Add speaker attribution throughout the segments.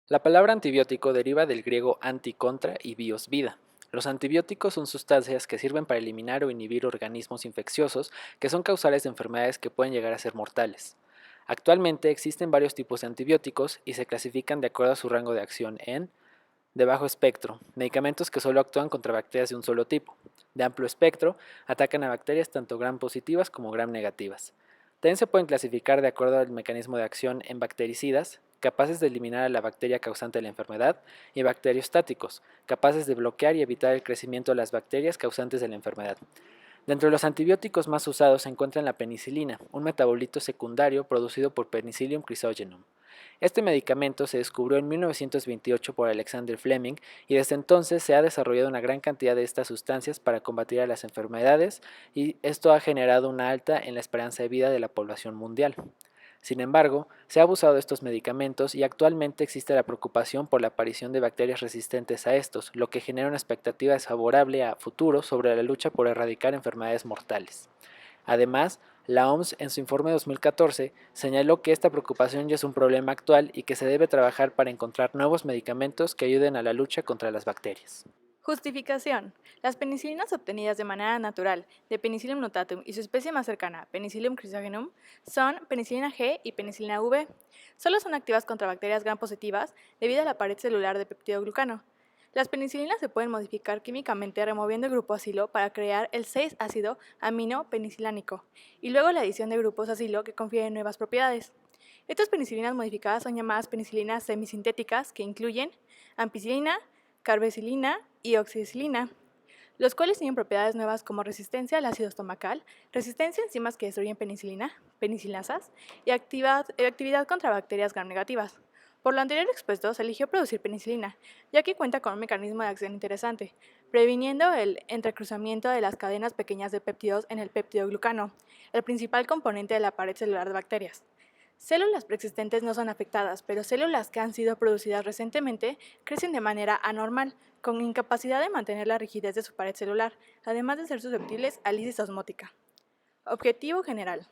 Speaker 1: La palabra antibiótico deriva del griego anti contra y bios vida. Los antibióticos son sustancias que sirven para eliminar o inhibir organismos infecciosos que son causales de enfermedades que pueden llegar a ser mortales. Actualmente existen varios tipos de antibióticos y se clasifican de acuerdo a su rango de acción en de bajo espectro, medicamentos que solo actúan contra bacterias de un solo tipo. De amplio espectro, atacan a bacterias tanto gram positivas como gram negativas. También se pueden clasificar de acuerdo al mecanismo de acción en bactericidas, capaces de eliminar a la bacteria causante de la enfermedad, y bacteriostáticos, capaces de bloquear y evitar el crecimiento de las bacterias causantes de la enfermedad. Dentro de los antibióticos más usados se encuentra la penicilina, un metabolito secundario producido por Penicillium chrysogenum. Este medicamento se descubrió en 1928 por Alexander Fleming y desde entonces se ha desarrollado una gran cantidad de estas sustancias para combatir a las enfermedades y esto ha generado una alta en la esperanza de vida de la población mundial. Sin embargo, se ha abusado de estos medicamentos y actualmente existe la preocupación por la aparición de bacterias resistentes a estos, lo que genera una expectativa desfavorable a futuro sobre la lucha por erradicar enfermedades mortales. Además, la OMS en su informe 2014 señaló que esta preocupación ya es un problema actual y que se debe trabajar para encontrar nuevos medicamentos que ayuden a la lucha contra las bacterias.
Speaker 2: Justificación. Las penicilinas obtenidas de manera natural de Penicillium notatum y su especie más cercana, Penicillium chrysogenum, son penicilina G y penicilina V. Solo son activas contra bacterias gram positivas debido a la pared celular de peptidoglucano. Las penicilinas se pueden modificar químicamente removiendo el grupo acilo para crear el 6-ácido amino penicilánico y luego la adición de grupos acilo que confieren nuevas propiedades. Estas penicilinas modificadas son llamadas penicilinas semisintéticas que incluyen ampicilina, carbesilina y oxicilina, los cuales tienen propiedades nuevas como resistencia al ácido estomacal, resistencia a enzimas que destruyen penicilina, penicilinasas y actividad contra bacterias gram negativas. Por lo anterior expuesto, se eligió producir penicilina, ya que cuenta con un mecanismo de acción interesante, previniendo el entrecruzamiento de las cadenas pequeñas de péptidos en el peptidoglucano, el principal componente de la pared celular de bacterias. Células preexistentes no son afectadas, pero células que han sido producidas recientemente crecen de manera anormal, con incapacidad de mantener la rigidez de su pared celular, además de ser susceptibles a lisis osmótica. Objetivo general.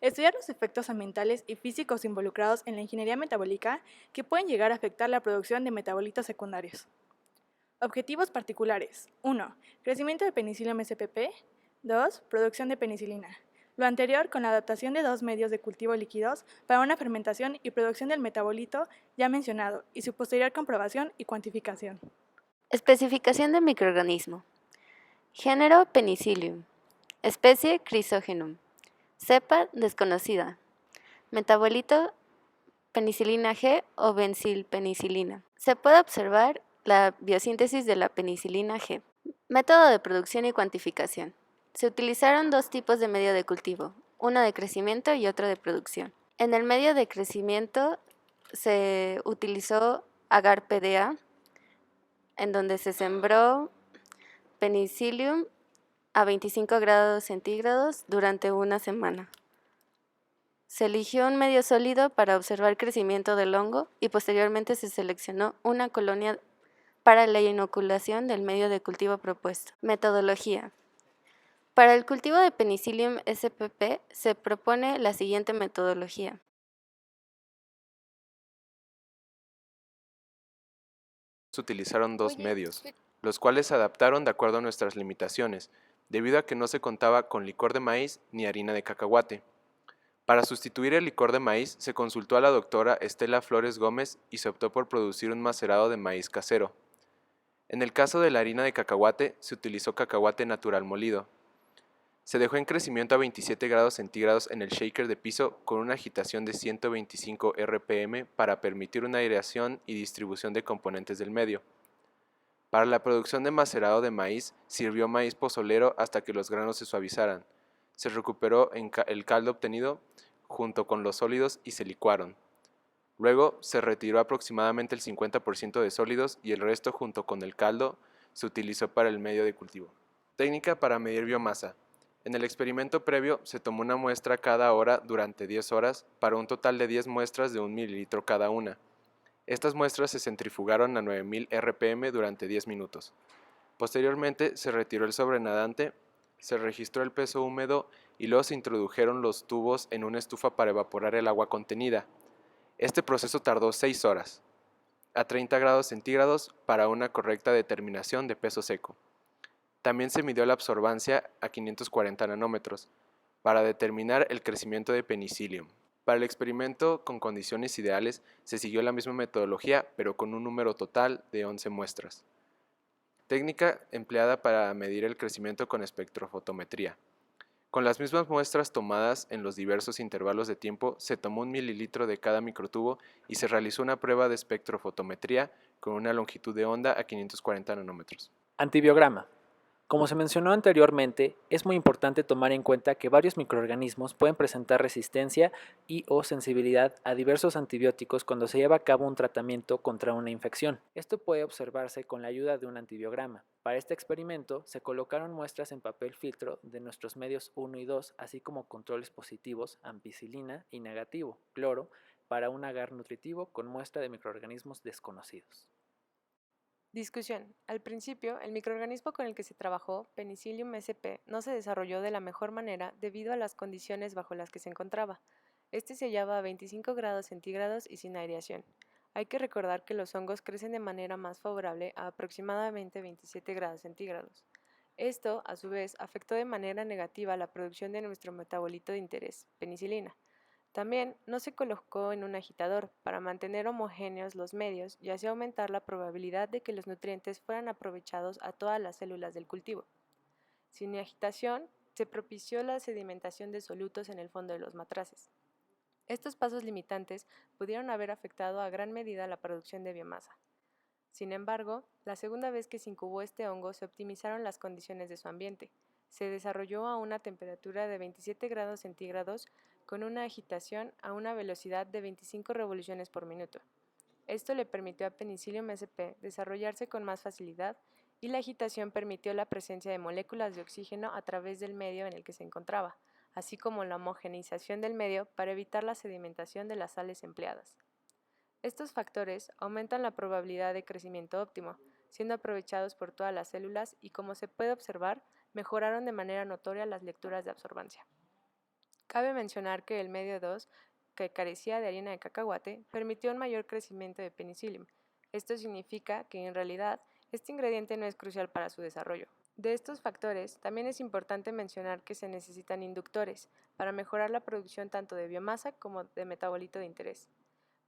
Speaker 2: Estudiar los efectos ambientales y físicos involucrados en la ingeniería metabólica que pueden llegar a afectar la producción de metabolitos secundarios. Objetivos particulares. 1. Crecimiento de Penicillium spp. 2. Producción de penicilina. Lo anterior con la adaptación de dos medios de cultivo líquidos para una fermentación y producción del metabolito ya mencionado y su posterior comprobación y cuantificación.
Speaker 3: Especificación de microorganismo. Género Penicillium. Especie Chrysogenum. Cepa desconocida. Metabolito penicilina G o benzilpenicilina. Se puede observar la biosíntesis de la penicilina G. Método de producción y cuantificación. Se utilizaron dos tipos de medio de cultivo, uno de crecimiento y otro de producción. En el medio de crecimiento se utilizó agar PDA, en donde se sembró penicillium a 25 grados centígrados durante una semana. Se eligió un medio sólido para observar el crecimiento del hongo y posteriormente se seleccionó una colonia para la inoculación del medio de cultivo propuesto. Metodología. Para el cultivo de Penicillium spp se propone la siguiente metodología.
Speaker 4: Se utilizaron dos medios, los cuales se adaptaron de acuerdo a nuestras limitaciones, debido a que no se contaba con licor de maíz ni harina de cacahuate. Para sustituir el licor de maíz, se consultó a la doctora Estela Flores Gómez y se optó por producir un macerado de maíz casero. En el caso de la harina de cacahuate, se utilizó cacahuate natural molido. Se dejó en crecimiento a 27 grados centígrados en el shaker de piso con una agitación de 125 RPM para permitir una aireación y distribución de componentes del medio. Para la producción de macerado de maíz, sirvió maíz pozolero hasta que los granos se suavizaran. Se recuperó el caldo obtenido junto con los sólidos y se licuaron. Luego se retiró aproximadamente el 50% de sólidos y el resto junto con el caldo se utilizó para el medio de cultivo. Técnica para medir biomasa. En el experimento previo se tomó una muestra cada hora durante 10 horas para un total de 10 muestras de 1 mililitro cada una. Estas muestras se centrifugaron a 9000 RPM durante 10 minutos. Posteriormente se retiró el sobrenadante, se registró el peso húmedo y luego se introdujeron los tubos en una estufa para evaporar el agua contenida. Este proceso tardó 6 horas. a 30 grados centígrados para una correcta determinación de peso seco. También se midió la absorbancia a 540 nanómetros para determinar el crecimiento de Penicillium. Para el experimento con condiciones ideales se siguió la misma metodología, pero con un número total de 11 muestras. Técnica empleada para medir el crecimiento con espectrofotometría. Con las mismas muestras tomadas en los diversos intervalos de tiempo, se tomó 1 mililitro de cada microtubo y se realizó una prueba de espectrofotometría con una longitud de onda a 540 nanómetros.
Speaker 1: Antibiograma. Como se mencionó anteriormente, es muy importante tomar en cuenta que varios microorganismos pueden presentar resistencia y o sensibilidad a diversos antibióticos cuando se lleva a cabo un tratamiento contra una infección. Esto puede observarse con la ayuda de un antibiograma. Para este experimento se colocaron muestras en papel filtro de nuestros medios 1 y 2, así como controles positivos, ampicilina, y negativo, cloro, para un agar nutritivo con muestra de microorganismos desconocidos.
Speaker 5: Discusión. Al principio, el microorganismo con el que se trabajó, Penicillium sp, no se desarrolló de la mejor manera debido a las condiciones bajo las que se encontraba. Este se hallaba a 25 grados centígrados y sin aireación. Hay que recordar que los hongos crecen de manera más favorable a aproximadamente 27 grados centígrados. Esto, a su vez, afectó de manera negativa la producción de nuestro metabolito de interés, penicilina. También no se colocó en un agitador para mantener homogéneos los medios y así aumentar la probabilidad de que los nutrientes fueran aprovechados a todas las células del cultivo. Sin agitación, se propició la sedimentación de solutos en el fondo de los matraces. Estos pasos limitantes pudieron haber afectado a gran medida la producción de biomasa. Sin embargo, la segunda vez que se incubó este hongo se optimizaron las condiciones de su ambiente. Se desarrolló a una temperatura de 27 grados centígrados con una agitación a una velocidad de 25 revoluciones por minuto. Esto le permitió a Penicillium sp desarrollarse con más facilidad y la agitación permitió la presencia de moléculas de oxígeno a través del medio en el que se encontraba, así como la homogeneización del medio para evitar la sedimentación de las sales empleadas. Estos factores aumentan la probabilidad de crecimiento óptimo, siendo aprovechados por todas las células y, como se puede observar, mejoraron de manera notoria las lecturas de absorbancia. Cabe mencionar que el medio 2, que carecía de harina de cacahuate, permitió un mayor crecimiento de Penicillium. Esto significa que, en realidad, este ingrediente no es crucial para su desarrollo. De estos factores, también es importante mencionar que se necesitan inductores para mejorar la producción tanto de biomasa como de metabolito de interés,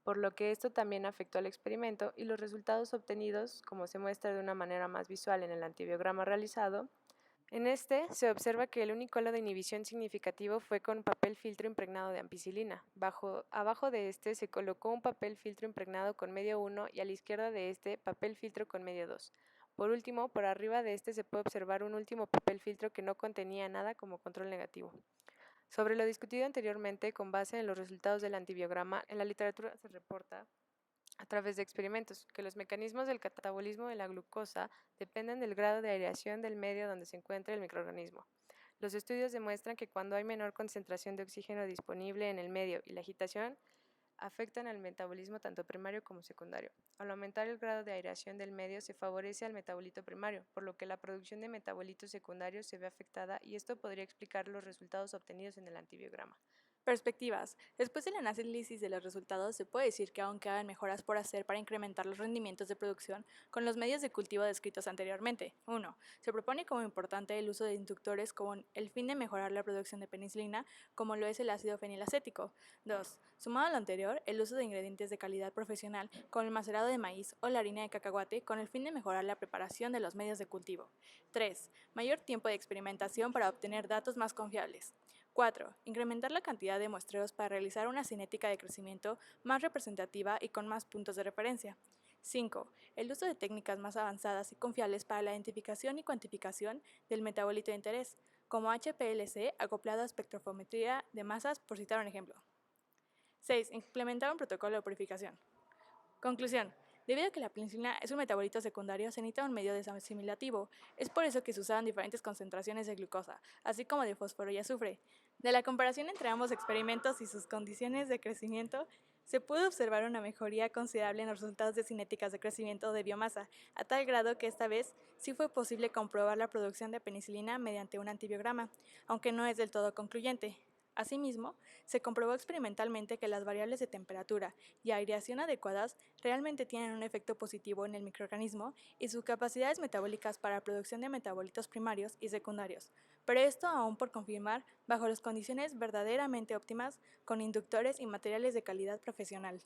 Speaker 5: por lo que esto también afectó al experimento y los resultados obtenidos, como se muestra de una manera más visual en el antibiograma realizado. En este se observa que el único halo de inhibición significativo fue con papel filtro impregnado de ampicilina. Abajo de este se colocó un papel filtro impregnado con medio 1 y a la izquierda de este papel filtro con medio 2. Por último, por arriba de este se puede observar un último papel filtro que no contenía nada como control negativo. Sobre lo discutido anteriormente, con base en los resultados del antibiograma, en la literatura se reporta, a través de experimentos, que los mecanismos del catabolismo de la glucosa dependen del grado de aireación del medio donde se encuentra el microorganismo. Los estudios demuestran que cuando hay menor concentración de oxígeno disponible en el medio y la agitación, afectan al metabolismo tanto primario como secundario. Al aumentar el grado de aireación del medio se favorece al metabolito primario, por lo que la producción de metabolitos secundarios se ve afectada y esto podría explicar los resultados obtenidos en el antibiograma.
Speaker 2: Perspectivas. Después del análisis de los resultados, se puede decir que aún quedan mejoras por hacer para incrementar los rendimientos de producción con los medios de cultivo descritos anteriormente. 1. Se propone como importante el uso de inductores con el fin de mejorar la producción de penicilina, como lo es el ácido fenilacético. 2. Sumado a lo anterior, el uso de ingredientes de calidad profesional, como el macerado de maíz o la harina de cacahuate, con el fin de mejorar la preparación de los medios de cultivo. 3. Mayor tiempo de experimentación para obtener datos más confiables. 4. Incrementar la cantidad de muestreos para realizar una cinética de crecimiento más representativa y con más puntos de referencia. 5. El uso de técnicas más avanzadas y confiables para la identificación y cuantificación del metabolito de interés, como HPLC acoplado a espectrofometría de masas, por citar un ejemplo. 6. Implementar un protocolo de purificación. Conclusión. Debido a que la penicilina es un metabolito secundario, se necesita un medio desasimilativo. Es por eso que se usaban diferentes concentraciones de glucosa, así como de fósforo y azufre. De la comparación entre ambos experimentos y sus condiciones de crecimiento, se pudo observar una mejoría considerable en los resultados de cinéticas de crecimiento de biomasa, a tal grado que esta vez sí fue posible comprobar la producción de penicilina mediante un antibiograma, aunque no es del todo concluyente. Asimismo, se comprobó experimentalmente que las variables de temperatura y aireación adecuadas realmente tienen un efecto positivo en el microorganismo y sus capacidades metabólicas para la producción de metabolitos primarios y secundarios, pero esto aún por confirmar bajo las condiciones verdaderamente óptimas con inductores y materiales de calidad profesional.